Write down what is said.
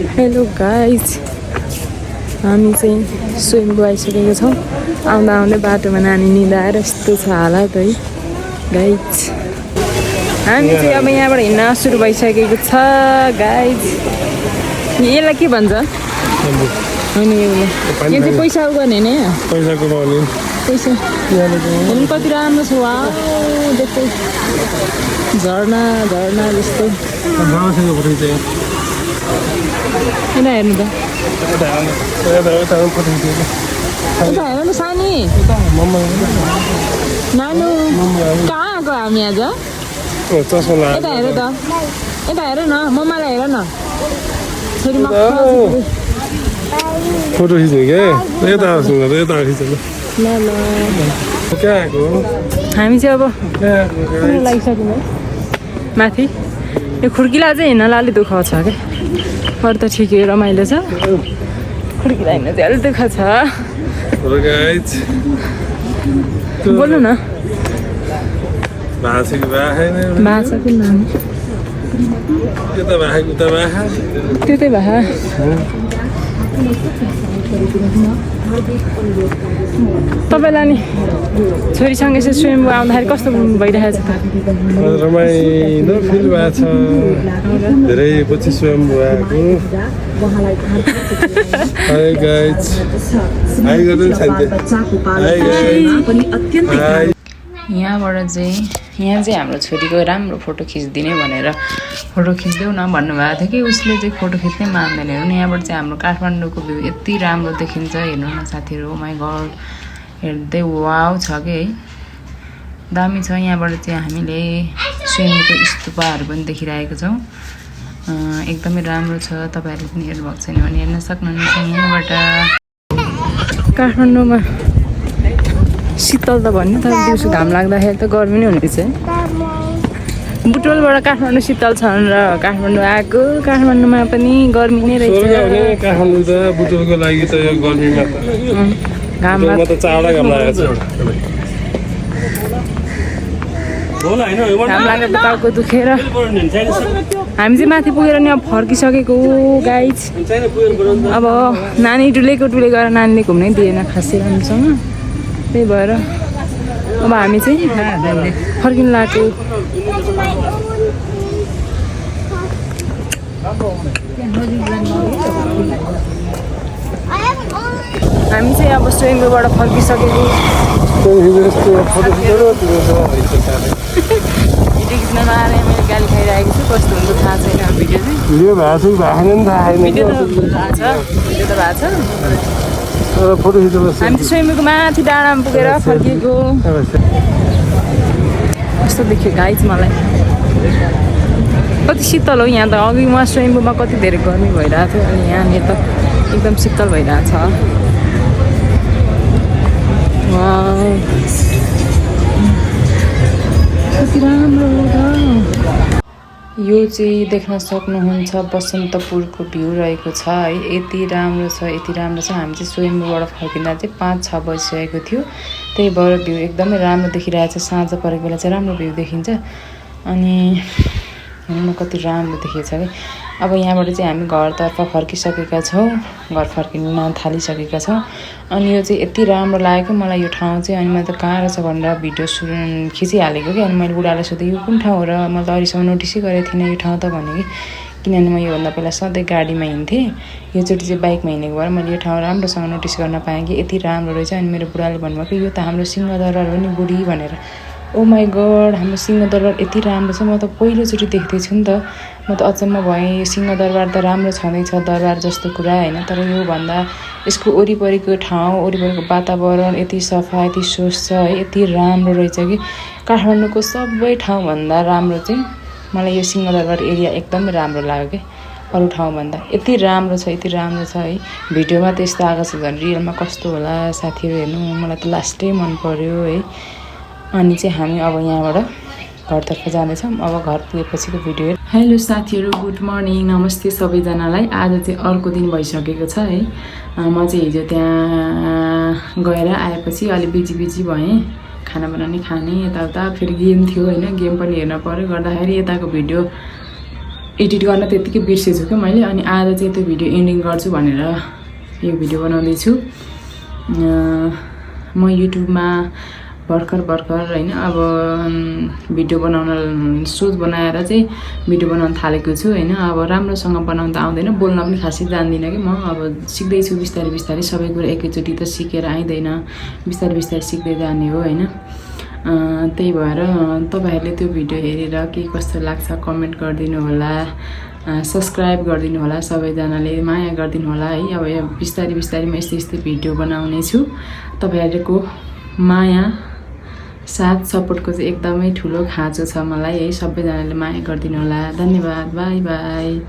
Hello guys, हामी चाहिँ स्वयम्भू आइसकेको छौँ। आउँदा आउँदै बाटोमा नानी निदाएर यस्तो छ हालत है गाइज। हामी चाहिँ अब यहाँबाट हिँड्न सुरु भइसकेको छ गाइज। यसलाई के भन्छ? होइन यहाँ चाहिँ पैसा गर्ने नि, पैसा कमाउने पैसा हेर्नु कति राम्रो छ। वाउ जस्तै झर्ना झर्ना जस्तो। यता हेर्नु त, यता हेर न सानी नानु कहाँ आएको हामी आज? यता हेर त, यता हेर न, मम्मालाई हेर न। फोटो खिच्ने क्या यता यता खिच ल ल कहाँ आएको हामी चाहिँ अब लागिसक्यौँ माथि। यो खुड्कीलाई चाहिँ हिँड्नलाई अलिक दुःख छ क्या, अरू त ठिकै रमाइलो छ। खुड्कीलाई हिँड्न चाहिँ अलिक दुःख छ। बोल्नु न भाषा भाषा किन त्यतै भए तपाईँलाई नि छोरीसँग यसो स्वयम्भू आउँदाखेरि कस्तो भइरहेको छ त? रमाइलो फिल भएको छ, धेरै पछि स्वयम्भू आएको। हाई गाइज, हाई गर्नु नि सान्ते। Hi guys. यहाँ चाहिँ हाम्रो छोरीको राम्रो फोटो खिचिदिने भनेर फोटो खिचिदेऊ न भन्नुभएको थियो कि उसले चाहिँ फोटो खिच्नै मान्दैन। हेर्नु न यहाँबाट चाहिँ हाम्रो काठमाडौँको भ्यू यति राम्रो देखिन्छ। हेर्नु न साथीहरू, माई गड हेर्दै वाउ छ कि है, दामी छ। यहाँबाट चाहिँ हामीले स्वयम्भूको स्तूपहरू पनि देखिरहेको छौँ। एकदमै राम्रो छ। तपाईँहरूले पनि हेर्नुभएको छैन भने हेर्न सक्नुहुन्छ। यहाँबाट काठमाडौँमा शीतल त भन्ने, तर दिउँसो घाम लाग्दाखेरि त गर्मी नै हुनेछ। बुटवलबाट काठमाडौँ शीतल छ र काठमाडौँ आएको, काठमाडौँमा पनि गर्मी नै रहेछ। काठमाडौँ त बुटवलको लागि त यो गर्मीमा घाममा त चाडा घाम लागेको छ। घाम लागेर टाउको दुखेर हामी चाहिँ माथि पुगेर नि अब फर्किसकेको गाइज। अब नानी डुलेको गएर नानीले घुम्नै दिएन खासै राम्रोसँग, त्यही भएर अब हामी चाहिँ फर्किनु लागेको। हामी चाहिँ अब स्वयम्भूबाट फर्किसकेको। भिडियो खिच्न नआएर मैले गाली खाइरहेको छु, कस्तो हुन्छ थाहा छैन। भिडियो चाहिँ भिडियो भएको त भएको छ। फोटो खिच्नु हामी चाहिँ स्वयम्भूको माथि डाँडामा पुगेर फर्किएको। कस्तो देख्यो गाइज मलाई, कति शीतल हो यहाँ त। अघि उहाँ स्वयम्भूमा कति धेरै गर्मी भइरहेको थियो, अनि यहाँनिर त एकदम शीतल भइरहेको छ। कति राम्रो यो चाहिँ देख्न सक्नुहुन्छ बसन्तपुरको भ्यू रहेको छ है। यति राम्रो छ, यति राम्रो छ। हामी चाहिँ स्वयम्भूबाट फर्किँदा चाहिँ 5-6 बजिसकेको थियो, त्यही भएर भ्यू एकदमै राम्रो देखिरहेको छ। साँझ परेको बेला चाहिँ राम्रो भ्यू देखिन्छ। अनि हेर्नु न कति राम्रो देखिएको छ कि। अब यहाँबाट चाहिँ हामी घरतर्फ फर्किसकेका छौँ, घर फर्किन थालिसकेका छौँ। अनि यो चाहिँ यति राम्रो लाग्यो मलाई यो ठाउँ चाहिँ। अनि मैले त कहाँ रहेछ भनेर भिडियो खिचिहालेको कि। अनि मैले बुढालाई सोधेँ यो कुन ठाउँ हो र, मैले त अहिलेसम्म नोटिसै गरेको थिइनँ यो ठाउँ त भने कि। किनभने म योभन्दा पहिला सधैँ गाडीमा हिँड्थेँ, योचोटि चाहिँ बाइकमा हिँडेको भएर मैले यो ठाउँ राम्रोसँग नोटिस गर्न पाएँ कि यति राम्रो रहेछ। अनि मेरो बुढाले भन्नुभयो कि यो त हाम्रो सिंहदरबार हो नि बुढी भनेर। ओ माई गड, हाम्रो सिंहदरबार यति राम्रो छ। म त पहिलोचोटि देख्दैछु नि त। म त अचम्म भएँ। यो सिंहदरबार त राम्रो छँदैछ, दरबार जस्तो कुरा होइन। तर योभन्दा यसको वरिपरिको ठाउँ, वरिपरिको वातावरण यति सफा, यति स्वच्छ है, यति राम्रो रहेछ कि। काठमाडौँको सबै ठाउँभन्दा राम्रो चाहिँ मलाई यो सिंहदरबार एरिया एकदमै राम्रो लाग्यो कि अरू ठाउँभन्दा। यति राम्रो छ, यति राम्रो छ है। भिडियोमा त यस्तो आएको छ झन् रियलमा कस्तो होला साथीहरू हेर्नु। मलाई त लास्टै मन पर्यो है। अनि चाहिँ हामी अब यहाँबाट घरतर्फ जाँदैछौँ। अब घर पुगेपछिको भिडियो। हेलो साथीहरू, गुड मर्निङ, नमस्ते सबैजनालाई। आज चाहिँ अर्को दिन भइसकेको छ है। म चाहिँ हिजो त्यहाँ गएर आएपछि अलि बिजी भएँ। खाना बनाउने, खाने, यताउता, फेरि गेम थियो होइन, गेम पनि हेर्न पऱ्यो। गर्दाखेरि यताको भिडियो एडिट गर्न त्यतिकै बिर्सेछु क्या मैले। अनि आज चाहिँ त्यो भिडियो एन्डिङ गर्छु भनेर यो भिडियो बनाउँदैछु। म युट्युबमा भर्खर होइन अब भिडियो बनाउन सोच बनाएर चाहिँ भिडियो बनाउन थालेको छु होइन। अब राम्रोसँग बनाउँदा आउँदैन, बोल्न पनि खासै जान्दिनँ कि म। अब सिक्दैछु बिस्तारै सबै कुरा एकैचोटि त सिकेर आइँदैन, बिस्तारै सिक्दै जाने हो होइन। त्यही भएर तपाईँहरूले त्यो भिडियो हेरेर के कस्तो लाग्छ कमेन्ट गरिदिनु होला, सब्सक्राइब गरिदिनु होला, सबैजनाले माया गरिदिनु होला है। अब बिस्तारै म यस्तै भिडियो बनाउने छु। तपाईँहरूको माया साथ सपोर्टको चाहिँ एकदमै ठुलो खाँचो छ मलाई है। सबैजनाले माया गरिदिनु होला। धन्यवाद। By by.